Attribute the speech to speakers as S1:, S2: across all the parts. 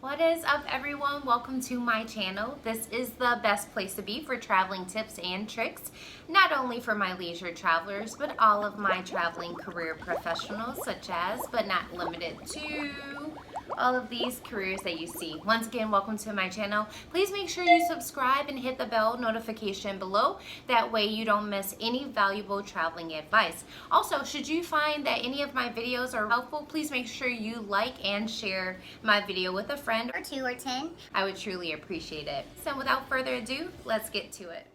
S1: What is up, everyone? Welcome to my channel. This is the best place to be for traveling tips and tricks, not only for my leisure travelers, but all of my traveling career professionals, such as, but not limited to, all of these careers that you see. Once again, welcome to my channel. Please make sure you subscribe and hit the bell notification below. That way you don't miss any valuable traveling advice. Also, should you find that any of my videos are helpful, please make sure you like and share my video with a friend
S2: or 2 or 10.
S1: I would truly appreciate it. So without further ado, let's get to it.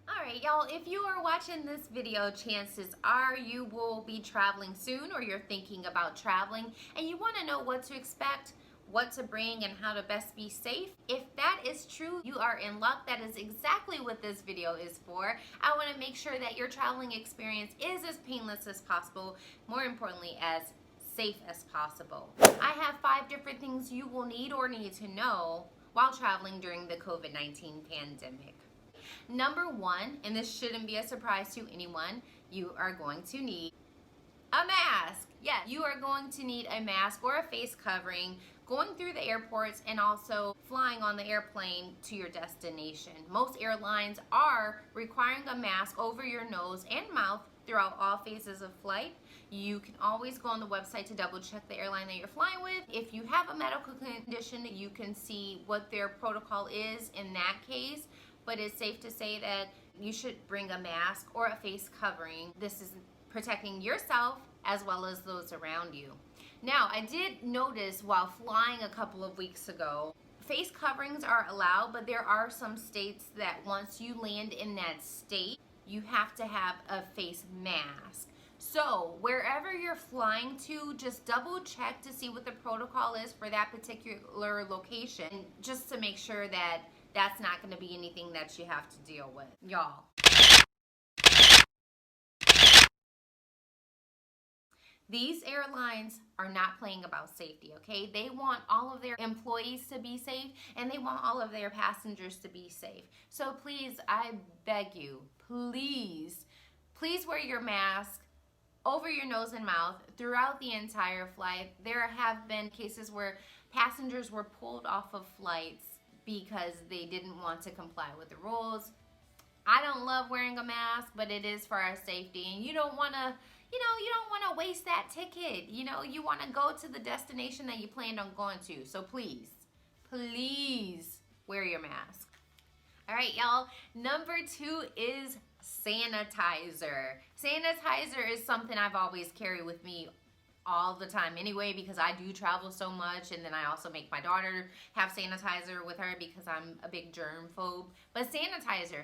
S1: Alright, y'all, if you are watching this video, chances are you will be traveling soon, or you're thinking about traveling and you want to know what to expect, what to bring, and how to best be safe. If that is true, you are in luck. That is exactly what this video is for. I want to make sure that your traveling experience is as painless as possible, more importantly, as safe as possible. I have 5 different things you will need or need to know while traveling during the COVID-19 pandemic. Number 1, and this shouldn't be a surprise to anyone, you are going to need a mask. Yeah, you are going to need a mask or a face covering going through the airports and also flying on the airplane to your destination. Most airlines are requiring a mask over your nose and mouth throughout all phases of flight. You can always go on the website to double check the airline that you're flying with. If you have a medical condition, you can see what their protocol is in that case, but it's safe to say that you should bring a mask or a face covering. This is protecting yourself as well as those around you. Now, I did notice while flying a couple of weeks ago, face coverings are allowed, but there are some states that once you land in that state, you have to have a face mask. So wherever you're flying to, just double check to see what the protocol is for that particular location, just to make sure that that's not going to be anything that you have to deal with. Y'all, these airlines are not playing about safety, okay? They want all of their employees to be safe, and they want all of their passengers to be safe. So please, I beg you, please wear your mask over your nose and mouth throughout the entire flight. There have been cases where passengers were pulled off of flights because they didn't want to comply with the rules. I don't love wearing a mask, but it is for our safety, and you don't want to waste that ticket. You want to go to the destination that you planned on going to. So please wear your mask. All right, y'all. Number 2 is sanitizer. Sanitizer is something I've always carried with me all the time anyway, because I do travel so much, and then I also make my daughter have sanitizer with her because I'm a big germ phobe. But sanitizer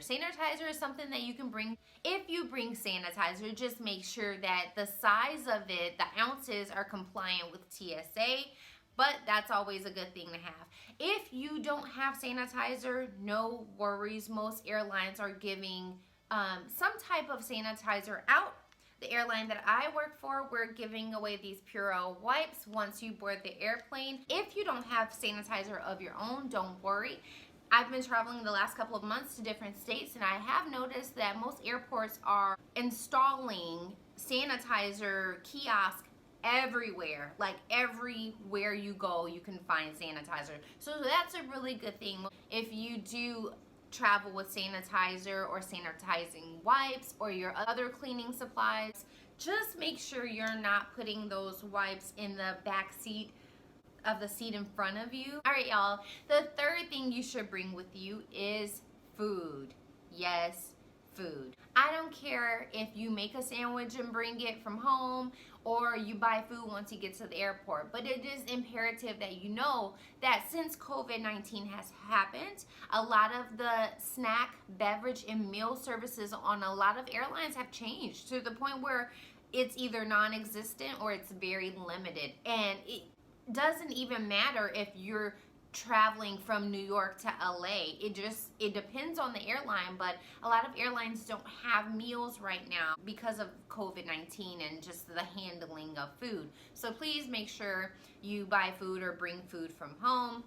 S1: is something that you can bring. If you bring sanitizer, just make sure that the size of it, the ounces, are compliant with TSA, but that's always a good thing to have. If you don't have sanitizer, no worries. Most airlines are giving some type of sanitizer out. The airline that I work for, we're giving away these Purell wipes once you board the airplane. If you don't have sanitizer of your own, don't worry. I've been traveling the last couple of months to different states, and I have noticed that most airports are installing sanitizer kiosks everywhere. Like everywhere you go, you can find sanitizer. So that's a really good thing. If you do travel with sanitizer or sanitizing wipes or your other cleaning supplies, just make sure you're not putting those wipes in the back seat of the seat in front of you. All right, y'all, the third thing you should bring with you is food. Yes, food. I don't care if you make a sandwich and bring it from home, or you buy food once you get to the airport, but it is imperative that you know that since COVID-19 has happened, a lot of the snack, beverage, and meal services on a lot of airlines have changed to the point where it's either non-existent or it's very limited. And it doesn't even matter if you're traveling from New York to LA. It depends on the airline, but a lot of airlines don't have meals right now because of COVID-19 and just the handling of food. So please make sure you buy food or bring food from home.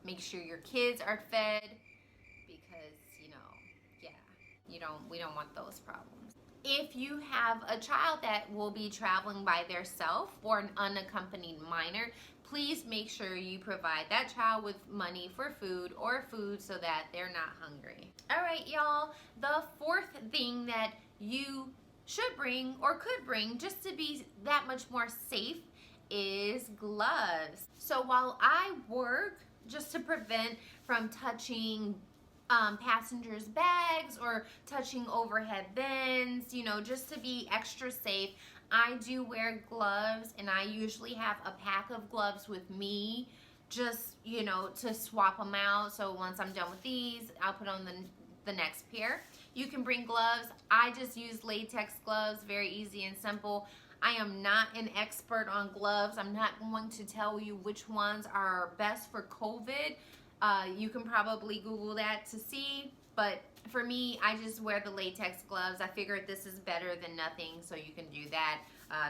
S1: Make sure your kids are fed, because we don't want those problems. if you have a child that will be traveling by themselves or an unaccompanied minor, please make sure you provide that child with money for food or food so that they're not hungry. All right, y'all, the fourth thing that you should bring or could bring just to be that much more safe is gloves. So while I work, just to prevent from touching passengers' bags or touching overhead bins, you know, just to be extra safe, I do wear gloves, and I usually have a pack of gloves with me, just, you know, to swap them out. So once I'm done with these, I'll put on the next pair. You can bring gloves. I just use latex gloves, very easy and simple. I am not an expert on gloves. I'm not going to tell you which ones are best for COVID. You can probably Google that to see, but for me, I just wear the latex gloves. I figured this is better than nothing, so you can do that.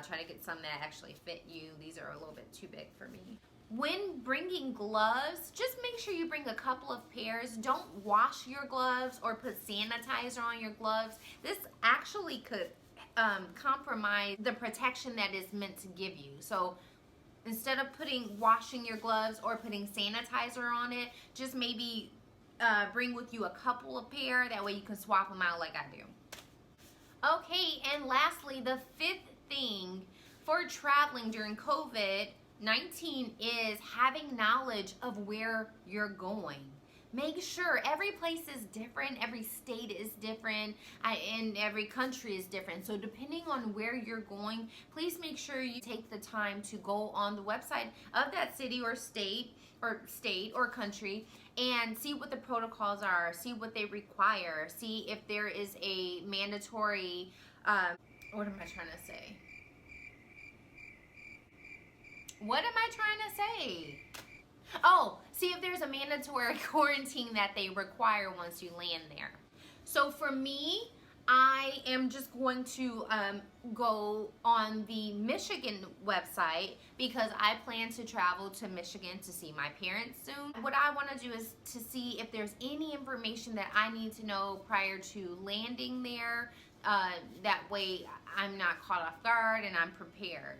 S1: Try to get some that actually fit you. These are a little bit too big for me. When bringing gloves, just make sure you bring a couple of pairs. Don't wash your gloves or put sanitizer on your gloves. This actually could compromise the protection that is meant to give you. So instead of washing your gloves or putting sanitizer on it, just maybe bring with you a couple of pair. That way you can swap them out like I do. Okay, and lastly, the fifth thing for traveling during COVID-19 is having knowledge of where you're going. Make sure every place is different, every state is different, and every country is different. So depending on where you're going, please make sure you take the time to go on the website of that city or state or country and see what the protocols are, see what they require, see if there is a mandatory, what am I trying to say? What am I trying to say? Oh, see if there's a mandatory quarantine that they require once you land there. So for me, I am just going to go on the Michigan website because I plan to travel to Michigan to see my parents soon. What I want to do is to see if there's any information that I need to know prior to landing there. That way I'm not caught off guard and I'm prepared.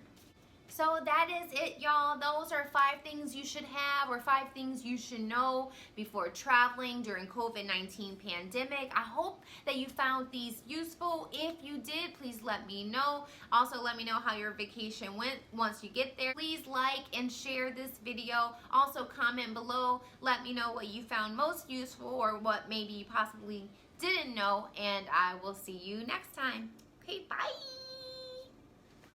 S1: So that is it, y'all. Those are 5 things you should have or 5 things you should know before traveling during COVID-19 pandemic. I hope that you found these useful. If you did, please let me know. Also, let me know how your vacation went once you get there. Please like and share this video. Also, comment below. Let me know what you found most useful or what maybe you possibly didn't know. And I will see you next time. Okay, bye.